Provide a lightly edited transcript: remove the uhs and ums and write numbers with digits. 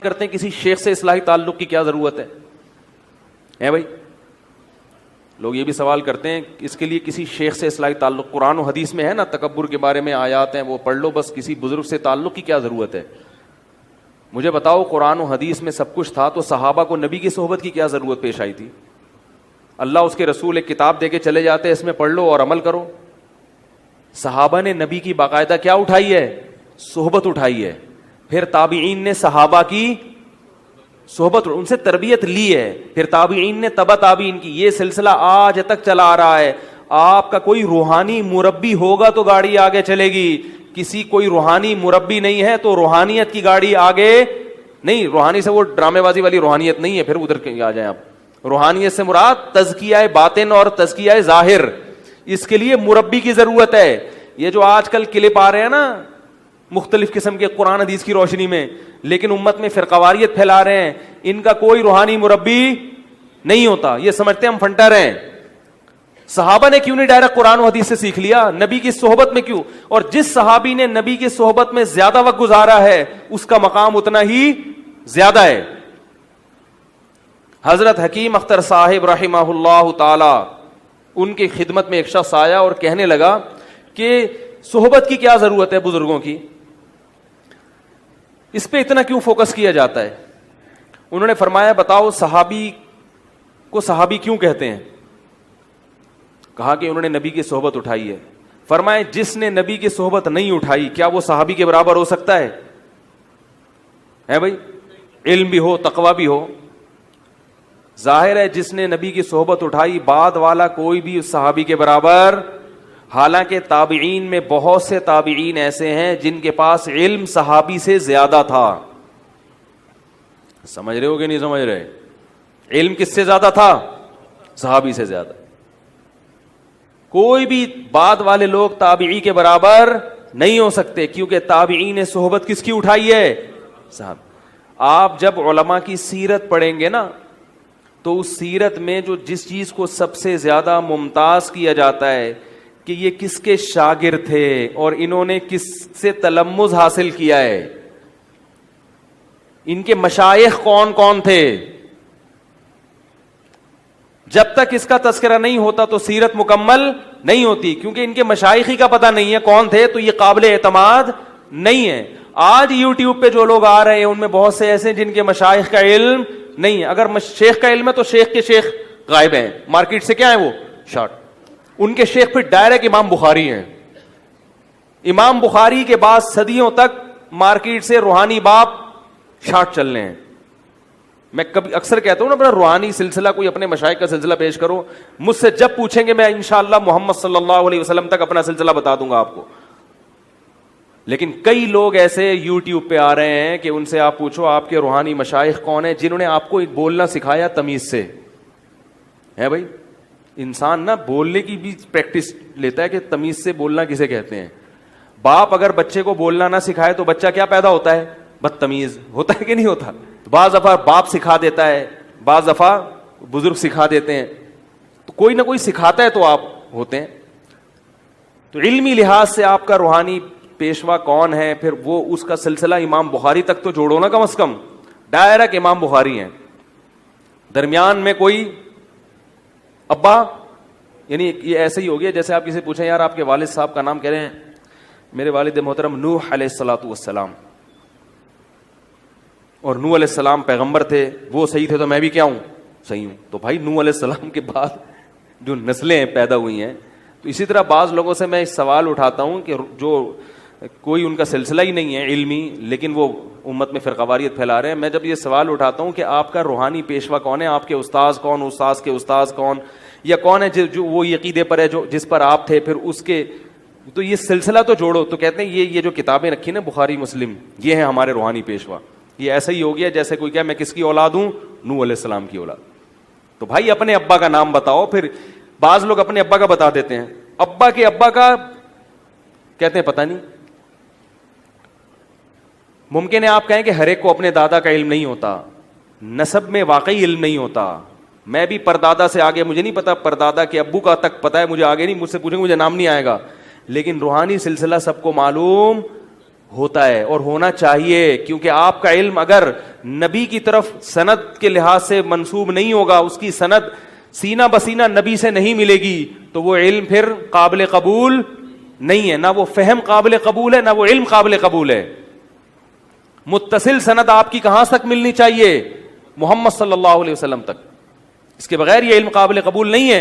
کرتے ہیں کسی شیخ سے اصلاحی تعلق کی کیا ضرورت ہے بھائی؟ لوگ یہ بھی سوال کرتے ہیں اس کے لیے کسی شیخ سے اصلاحی تعلق، قرآن و حدیث میں ہے نا تکبر کے بارے میں آیات ہیں وہ پڑھ لو، بس کسی بزرگ سے تعلق کی کیا ضرورت ہے؟ مجھے بتاؤ قرآن و حدیث میں سب کچھ تھا تو صحابہ کو نبی کی صحبت کی کیا ضرورت پیش آئی تھی؟ اللہ اس کے رسول ایک کتاب دے کے چلے جاتے اس میں پڑھ لو اور عمل کرو۔ صحابہ نے نبی کی باقاعدہ کیا اٹھائی ہے؟ صحبت اٹھائی ہے۔ پھر تابعین نے صحابہ کی صحبت، ان سے تربیت لی ہے، پھر تابعین نے تبع تابعین کی، یہ سلسلہ آج تک چلا آ رہا ہے۔ آپ کا کوئی روحانی مربی ہوگا تو گاڑی آگے چلے گی، کسی کوئی روحانی مربی نہیں ہے تو روحانیت کی گاڑی آگے نہیں۔ روحانی سے وہ ڈرامے بازی والی روحانیت نہیں ہے، پھر ادھر آ جائیں آپ۔ روحانیت سے مراد تزکیہ باطن اور تزکیہ ظاہر، اس کے لیے مربی کی ضرورت ہے۔ یہ جو آج کل کلپ آ رہے ہیں نا مختلف قسم کے قرآن حدیث کی روشنی میں، لیکن امت میں فرقواریت پھیلا رہے ہیں، ان کا کوئی روحانی مربی نہیں ہوتا، یہ سمجھتے ہیں ہم فنٹر ہیں۔ صحابہ نے کیوں نہیں ڈائریکٹ قرآن و حدیث سے سیکھ لیا؟ نبی کی صحبت میں کیوں؟ اور جس صحابی نے نبی کی صحبت میں زیادہ وقت گزارا ہے اس کا مقام اتنا ہی زیادہ ہے۔ حضرت حکیم اختر صاحب رحمہ اللہ تعالی، ان کی خدمت میں ایک شخص آیا اور کہنے لگا کہ صحبت کی کیا ضرورت ہے بزرگوں کی، اس پہ اتنا کیوں فوکس کیا جاتا ہے؟ انہوں نے فرمایا بتاؤ صحابی کو صحابی کیوں کہتے ہیں؟ کہا کہ انہوں نے نبی کی صحبت اٹھائی ہے۔ فرمائے جس نے نبی کی صحبت نہیں اٹھائی کیا وہ صحابی کے برابر ہو سکتا ہے بھائی؟ علم بھی ہو تقوی بھی ہو، ظاہر ہے جس نے نبی کی صحبت اٹھائی بعد والا کوئی بھی اس صحابی کے برابر۔ حالانکہ تابعین میں بہت سے تابعین ایسے ہیں جن کے پاس علم صحابی سے زیادہ تھا۔ سمجھ رہے ہو کہ نہیں سمجھ رہے؟ علم کس سے زیادہ تھا؟ صحابی سے زیادہ۔ کوئی بھی بعد والے لوگ تابعی کے برابر نہیں ہو سکتے، کیونکہ تابعین نے صحبت کس کی اٹھائی ہے؟ صاحب آپ جب علماء کی سیرت پڑھیں گے نا تو اس سیرت میں جو جس چیز کو سب سے زیادہ ممتاز کیا جاتا ہے کہ یہ کس کے شاگرد تھے اور انہوں نے کس سے تلمذ حاصل کیا ہے، ان کے مشائخ کون کون تھے۔ جب تک اس کا تذکرہ نہیں ہوتا تو سیرت مکمل نہیں ہوتی، کیونکہ ان کے مشائخ ہی کا پتہ نہیں ہے کون تھے تو یہ قابل اعتماد نہیں ہے۔ آج یوٹیوب پہ جو لوگ آ رہے ہیں ان میں بہت سے ایسے جن کے مشائخ کا علم نہیں ہے۔ اگر شیخ کا علم ہے تو شیخ کے شیخ غائب ہیں، مارکیٹ سے کیا ہے وہ شارٹ۔ ان کے شیخ پھر ڈائریکٹ امام بخاری ہیں۔ امام بخاری کے بعد صدیوں تک مارکیٹ سے روحانی باپ شارٹ چل رہے ہیں۔ میں کبھی اکثر کہتا ہوں نا اپنا روحانی سلسلہ کوئی اپنے مشائخ کا سلسلہ پیش کرو، مجھ سے جب پوچھیں گے میں انشاءاللہ محمد صلی اللہ علیہ وسلم تک اپنا سلسلہ بتا دوں گا آپ کو۔ لیکن کئی لوگ ایسے یوٹیوب پہ آ رہے ہیں کہ ان سے آپ پوچھو آپ کے روحانی مشائخ کون ہیں جنہوں نے آپ کو بولنا سکھایا تمیز سے، ہے بھائی؟ انسان نا بولنے کی بھی پریکٹس لیتا ہے کہ تمیز سے بولنا کسے کہتے ہیں۔ باپ اگر بچے کو بولنا نہ سکھائے تو بچہ کیا پیدا ہوتا ہے؟ بدتمیز ہوتا ہے کہ نہیں ہوتا؟ بعض دفعہ باپ سکھا دیتا ہے، بعض دفعہ بزرگ سکھا دیتے ہیں، تو کوئی نہ کوئی سکھاتا ہے تو آپ ہوتے ہیں۔ تو علمی لحاظ سے آپ کا روحانی پیشوا کون ہے، پھر وہ اس کا سلسلہ امام بخاری تک تو جوڑو نا، کم از کم ڈائریکٹ امام بخاری ہیں، درمیان میں کوئی ابا، یعنی یہ ایسے ہی ہو گیا جیسے آپ کسی پوچھیں یار آپ کے والد صاحب کا نام کہہ رہے ہیں، میرے والد محترم نوح علیہ الصلوۃ والسلام، اور نوح علیہ السلام پیغمبر تھے، وہ صحیح تھے تو میں بھی کیا ہوں؟ صحیح ہوں۔ تو بھائی نوح علیہ السلام کے بعد جو نسلیں پیدا ہوئی ہیں، تو اسی طرح بعض لوگوں سے میں سوال اٹھاتا ہوں کہ جو کوئی ان کا سلسلہ ہی نہیں ہے علمی، لیکن وہ امت میں فرقواریت پھیلا رہے ہیں، میں جب یہ سوال اٹھاتا ہوں کہ آپ کا روحانی پیشوا کون ہے، آپ کے استاذ کون، استاذ کے استاذ کون، یا کون ہے جو وہ عقیدے پر ہے جو جس پر آپ تھے، پھر اس کے تو یہ سلسلہ تو جوڑو، تو کہتے ہیں یہ جو کتابیں رکھی نا بخاری مسلم، یہ ہے ہمارے روحانی پیشوا۔ یہ ایسا ہی ہو گیا جیسے کوئی کہا میں کس کی اولاد ہوں؟ نوح علیہ السلام کی اولاد۔ تو بھائی اپنے ابا کا نام بتاؤ۔ پھر بعض لوگ اپنے ابا کا بتا دیتے ہیں، ابا کے ابا کا کہتے ہیں پتہ نہیں۔ ممکن ہے آپ کہیں کہ ہر ایک کو اپنے دادا کا علم نہیں ہوتا، نسب میں واقعی علم نہیں ہوتا۔ میں بھی پردادا سے آگے مجھے نہیں پتا، پردادا کے ابو کا تک پتا ہے مجھے، آگے نہیں، مجھ سے پوچھیں گے مجھے نام نہیں آئے گا، لیکن روحانی سلسلہ سب کو معلوم ہوتا ہے اور ہونا چاہیے, کیونکہ آپ کا علم اگر نبی کی طرف سند کے لحاظ سے منسوب نہیں ہوگا, اس کی سند سینہ بسینہ نبی سے نہیں ملے گی, تو وہ علم پھر قابل قبول نہیں ہے, نہ وہ فہم قابل قبول ہے, نہ وہ علم قابل قبول ہے. متصل سند آپ کی کہاں تک ملنی چاہیے؟ محمد صلی اللہ علیہ وسلم تک. اس کے بغیر یہ علم قابل قبول نہیں ہے.